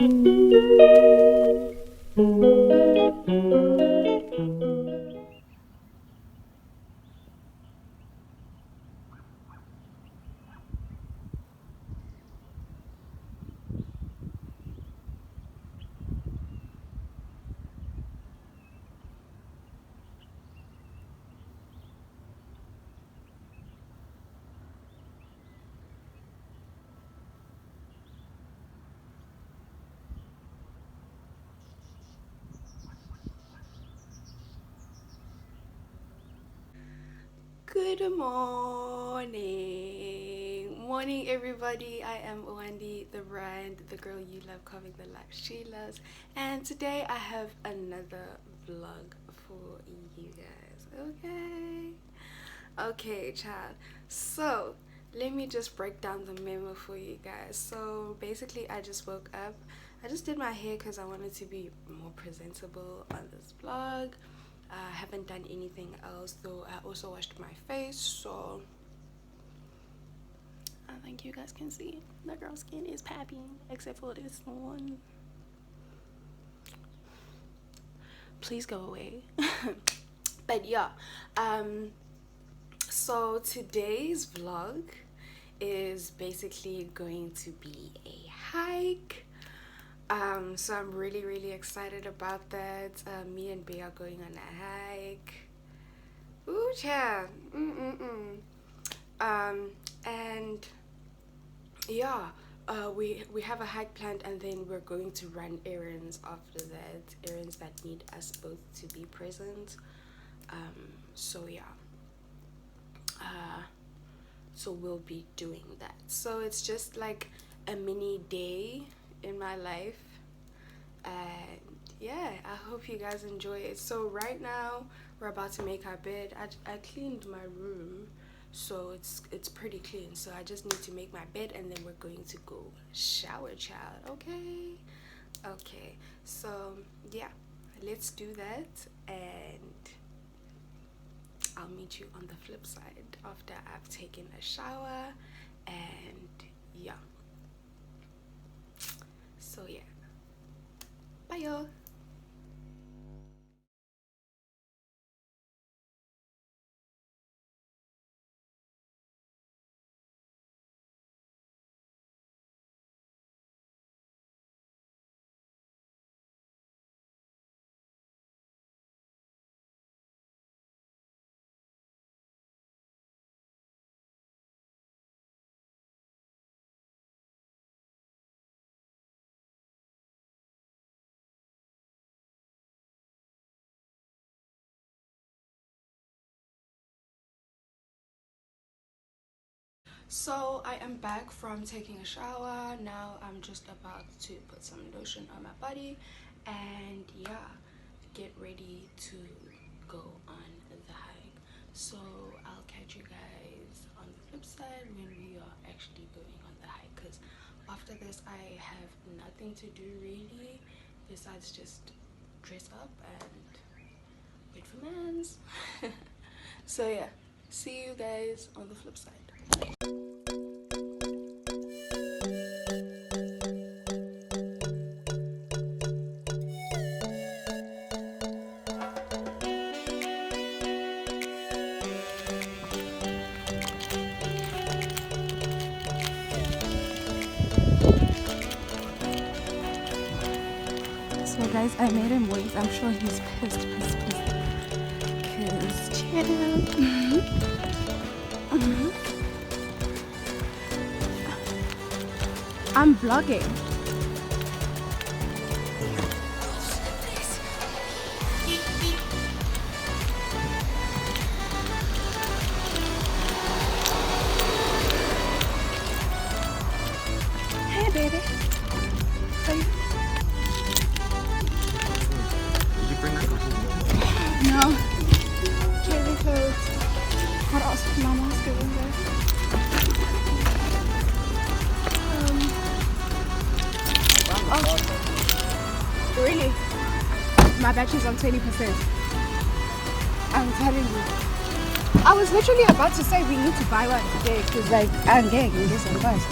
Good morning everybody. I am Wandie The Brand, the girl you love, coming the life she loves, and today I have another vlog for you guys. Okay child, so let me just break down the memo for you guys. So basically I just woke up, I just did my hair because I wanted to be more presentable on this vlog. I haven't done anything else, though. I also washed my face, so I think you guys can see the girl's skin is popping, except for this one. Please go away. But yeah, so today's vlog is basically going to be a hike. So I'm really excited about that. Me and Bea are going on a hike. Ooh, child. And yeah, we have a hike planned, and then we're going to run errands after that. Errands that need us both to be present. So yeah. So we'll be doing that. So it's just like a mini day in my life, and yeah, I hope you guys enjoy it. So right now we're about to make our bed. I cleaned my room, so it's pretty clean, so I just need to make my bed, and then we're going to go shower, child. Okay, so yeah, let's do that, and I'll meet you on the flip side after I've taken a shower. And yeah, so yeah, bye y'all. So I am back from taking a shower. Now I'm just about to put some lotion on my body and yeah, get ready to go on the hike. So I'll catch you guys on the flip side when we are actually going on the hike, because after this I have nothing to do really besides just dress up and wait for mans. So yeah, see you guys on the flip side. So guys, I made him wait. I'm sure he's pissed. Cause I'm vlogging. Hey baby. Did you bring that coffee? No. Okay, because what else? My mom's getting there. Oh, really? My battery's on 20%. I'm telling you. I was literally about to say we need to buy one today, because like I'm getting this and guys.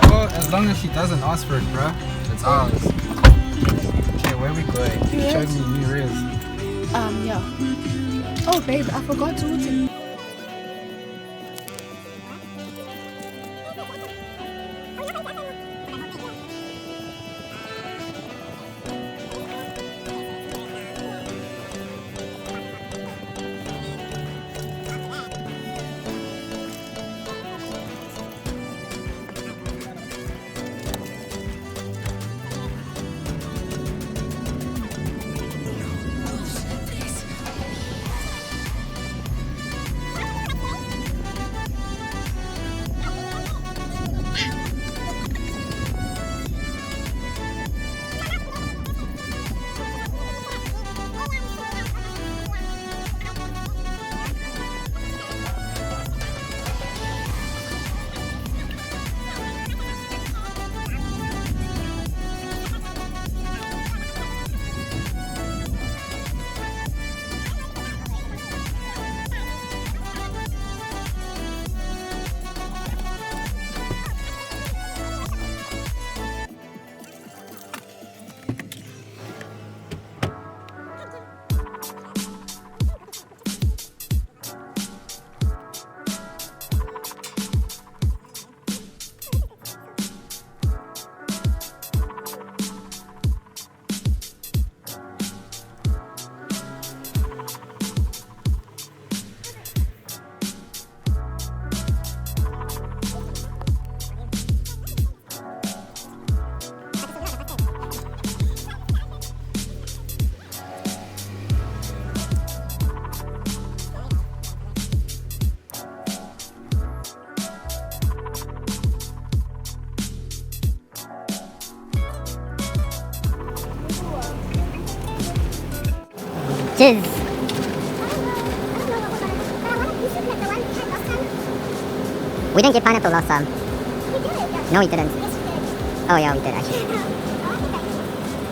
Well, as long as she doesn't ask for it, bro, it's ours. Okay, where we going? You Yeah. showed me new reels. Yeah. Oh, babe, I forgot to order. Jizz. We didn't get pineapple last time. No, we didn't. Oh yeah, we did actually.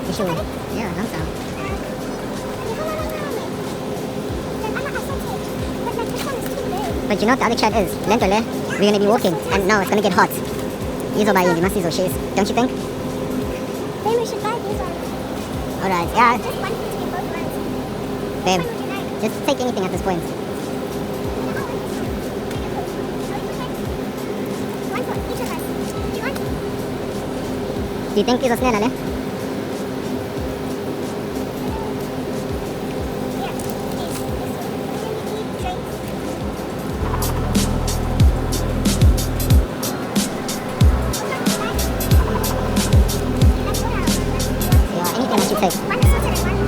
You should. Yeah, I so. But you know what the other chat is? Lentole, we're gonna be walking, and no, it's gonna get hot. These are buying, you must see those shoes. Don't you think? Then we should buy these ones. Alright, yeah. Just one to get both ones. Babe, just take anything at this point. One for each of us. Do you want? Do you think these are snell, Ale? Yeah. These. Drinks. Yeah, anything that you take. One is sorted and one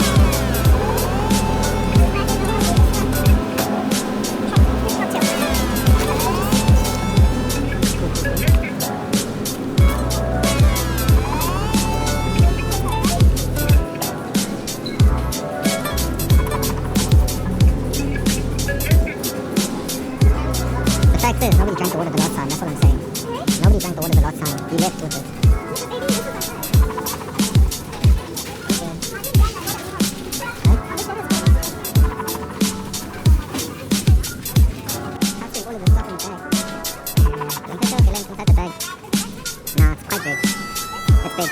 The fact is, nobody drank the water the last time, that's what I'm saying. Nobody drank the water the last time. You left with it. I'll take all of the stuff in the bag. Don't put your inside the bag. Nah, it's quite big. It's big.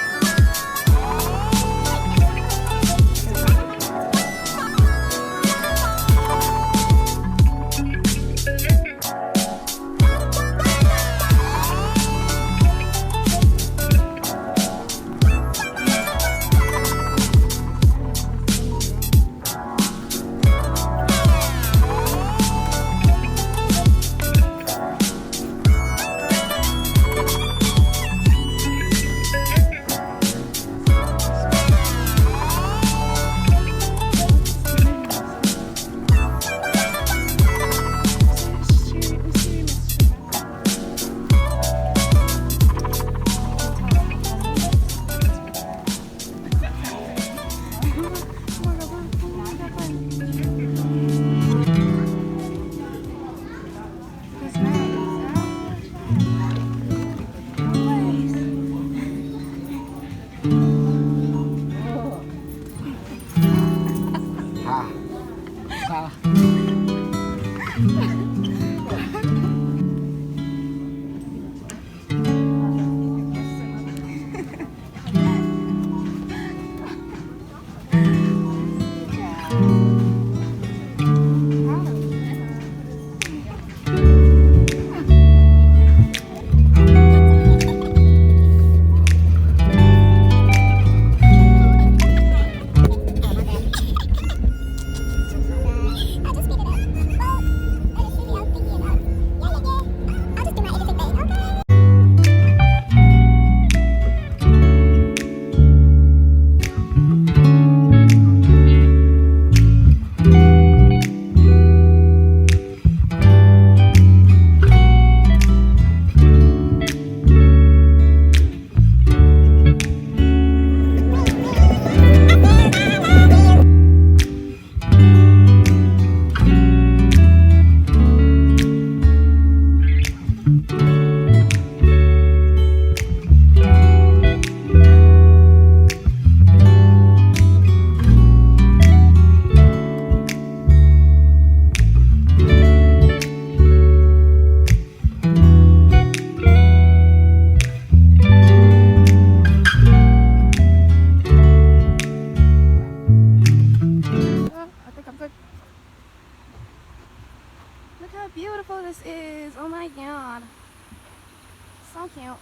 So cute.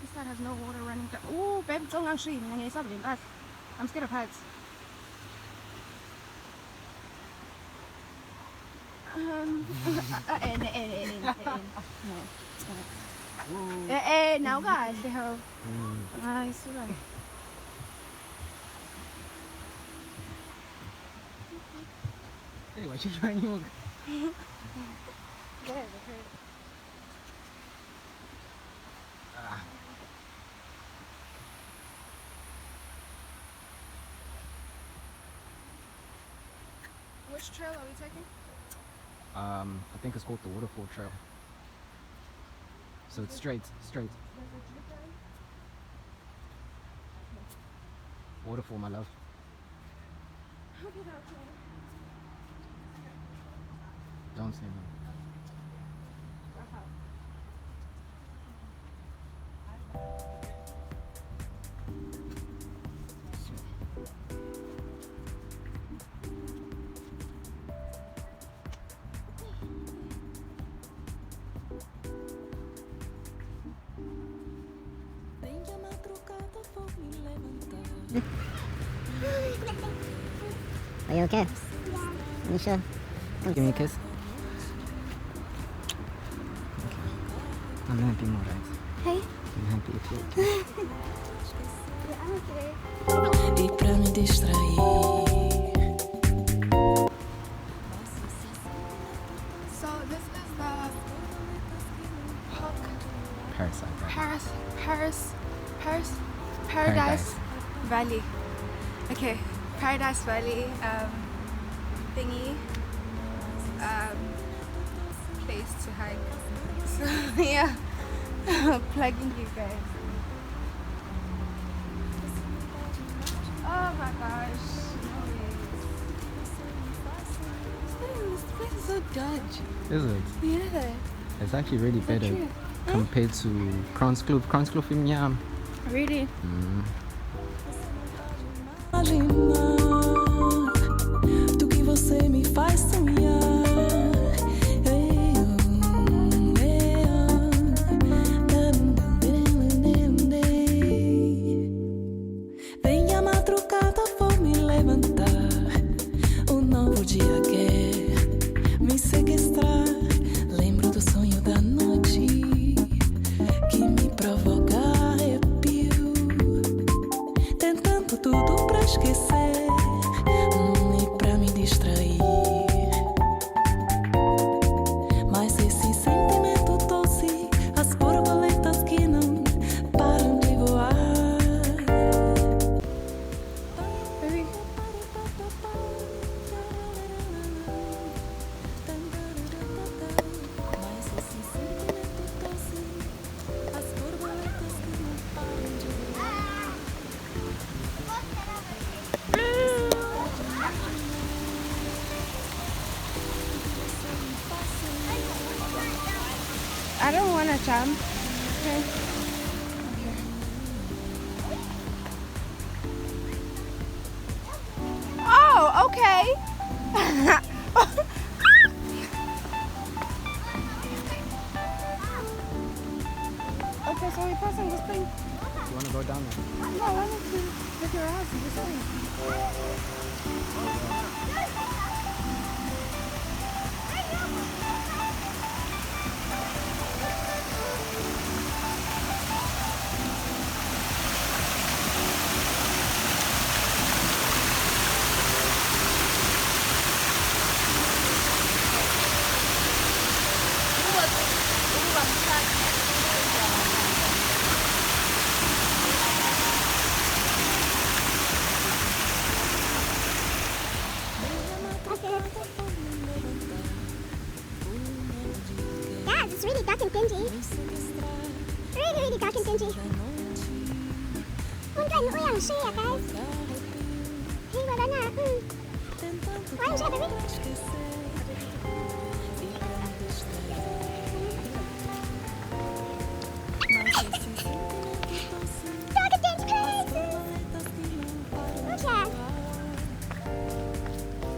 This side has no water running down. Oh, babe, don't actually. I'm scared of heights. Now guys, they have. I see that. Hey, what you trying to do? Which trail are we taking? I think it's called the Waterfall Trail. So it's straight. Waterfall, my love. Don't say no. Are you okay? You sure? Give me a kiss. Okay. I'm happy more, right? Hey. I'm happy if you're okay. Yeah, I'm okay. E pra me distrair. So this is the Parasite. Paradise Valley. Okay, Paradise Valley thingy place to hike. So yeah, plugging you guys. Oh my gosh. This place is so dodgy. Is it? Yeah. It's actually really better true. compared to Krans Kloof. Krans Kloof in Yam. Really? Do que você me faz sonhar. Vem a madrugada, vou me levantar. O novo dia quer me sequestrar. Lembro do sonho da noite que me provoca arrepio. Tentando tudo pra esquecer e pra me distrair. Mas esse sentimento doce, as borboletas que não param de voar. Baby. Mas esse sentimento doce, as borboletas que não param de voar. I don't want to jump. Okay. Oh, okay. Okay, so we're passing this thing. You want to go down there? No, I want to take your ass to this thing. Guys, it's really dark and dingy. Really dark and dingy. Không cần ôi xe à guys. Đi vào đó nè. Why is that baby? Dark and dingy place. Okay.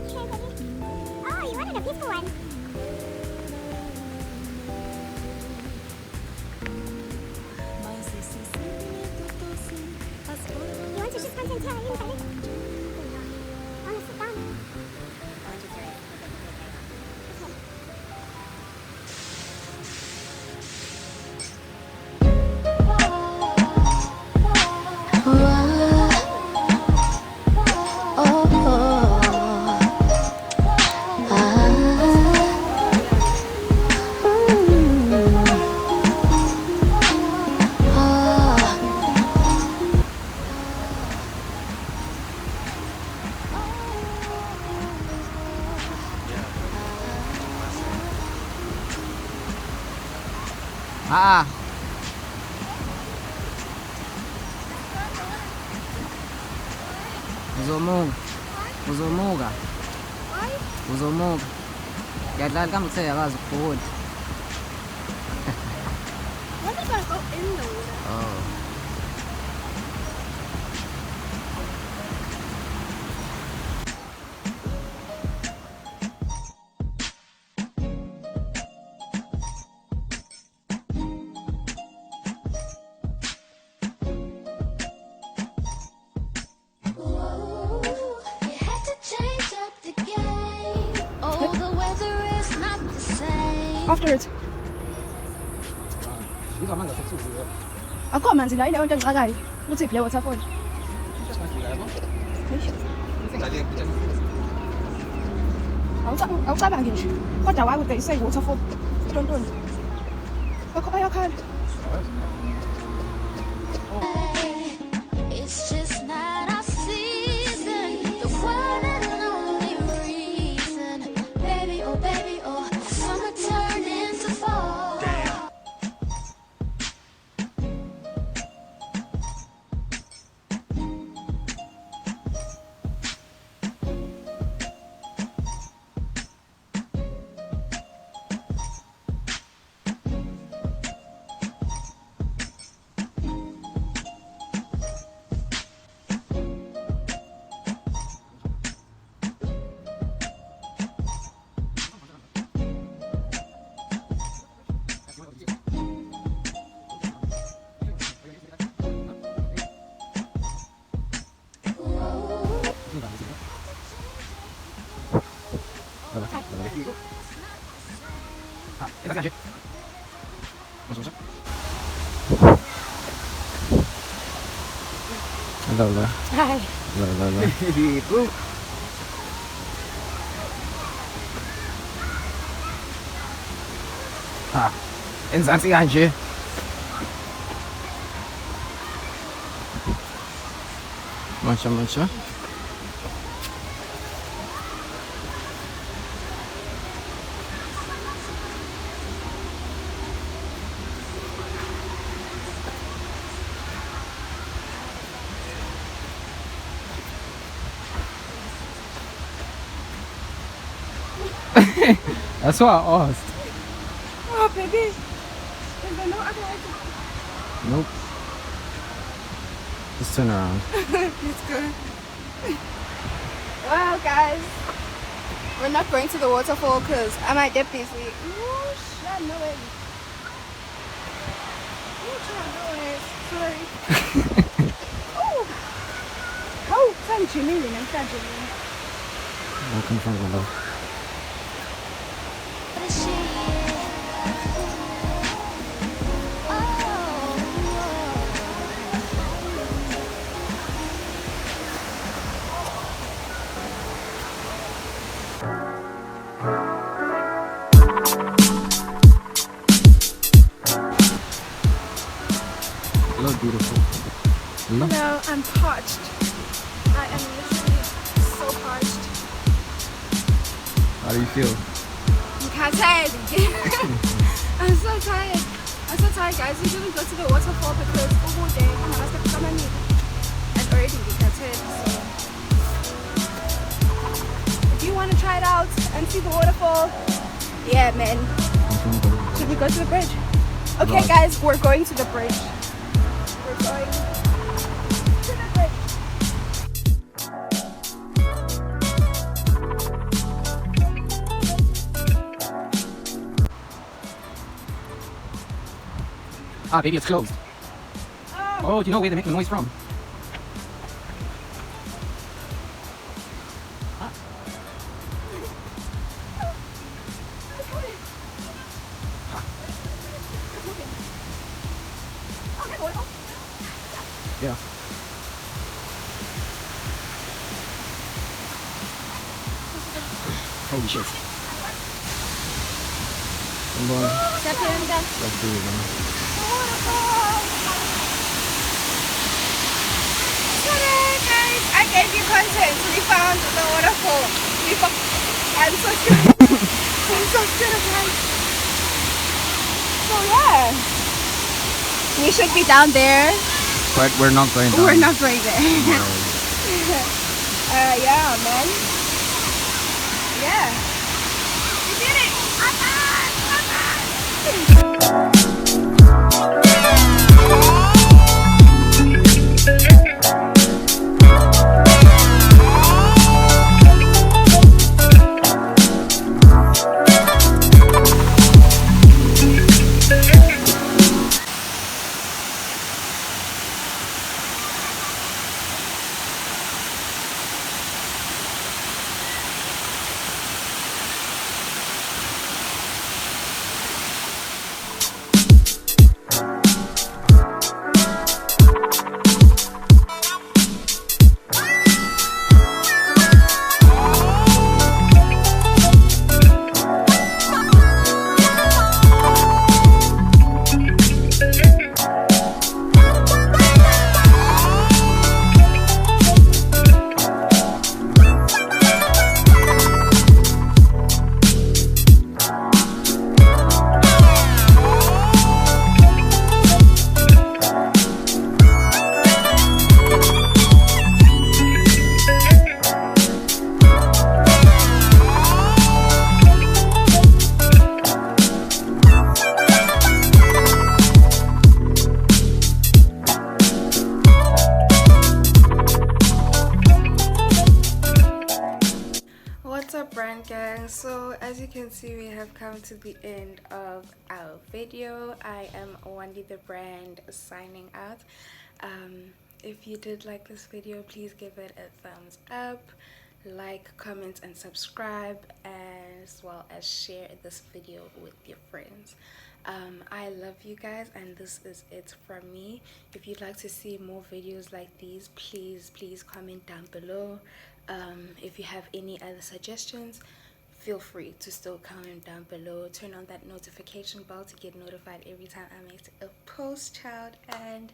Okay, baby. Oh, you wanted a beautiful one. Ah. Uzomuka. Uzomuka. Ngiyadlala kambe kuthe yakazi ukubhukuda. What if I go in the water? Oh. You had to change up the game. Oh, the weather is not the same. Afterwards. Akho amanzi la indawo engixakayo. Uthi play waterfall. Awucabangi nje. Kodwa wakude isay waterfall. Tontoni. Ayakhala. It's just not our season. The one and only reason. Baby, oh, summer turned into fall. Hello. Hi. Hello. Ah, enzansi kanje. Mancha. That's what I asked. Oh, baby. Is there no other way to... Nope. Just turn around. Let's go. Wow, guys. We're not going to the waterfall because I might get busy. Ooh, shit, no way. Ooh, shit, no way. Sorry. Oh, saan chilling namhlanje. Welcome from below. What is she? Hello, beautiful. Hello. No, I'm parched. I am literally so parched. How do you feel? I'm tired. I'm so tired. I'm so tired, guys. We didn't go to the waterfall because all day and already tired. So if you want to try it out and see the waterfall, yeah, man. Should we go to the bridge? Okay, Right. guys, we're going to the bridge. We're going to the bridge. Ah, baby, it's closed. Oh, do you know where they make the noise from? Yeah. Holy shit. Come on. Let's do it, man. Guys, I gave you content. We found the waterfall. I'm so scared. I'm so scared of heights. So yeah, Yeah. We should be down there. But we're not going down. We're not going there. No. Yeah, man. Yeah. We did it! What's up, brand gang? So as you can see, we have come to the end of our video. I am Wandie The Brand signing out. If you did like this video, please give it a thumbs up, like, comment, and subscribe, as well as share this video with your friends. I love you guys, and this is it from me. If you'd like to see more videos like these, please comment down below. If you have any other suggestions, feel free to still comment down below. Turn on that notification bell to get notified every time I make a post, child. And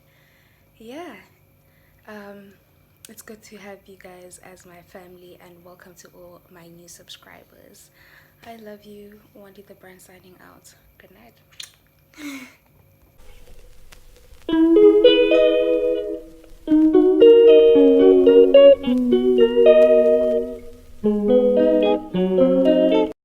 yeah, it's good to have you guys as my family, and welcome to all my new subscribers. I love you. Wandie The Brand signing out. Good night.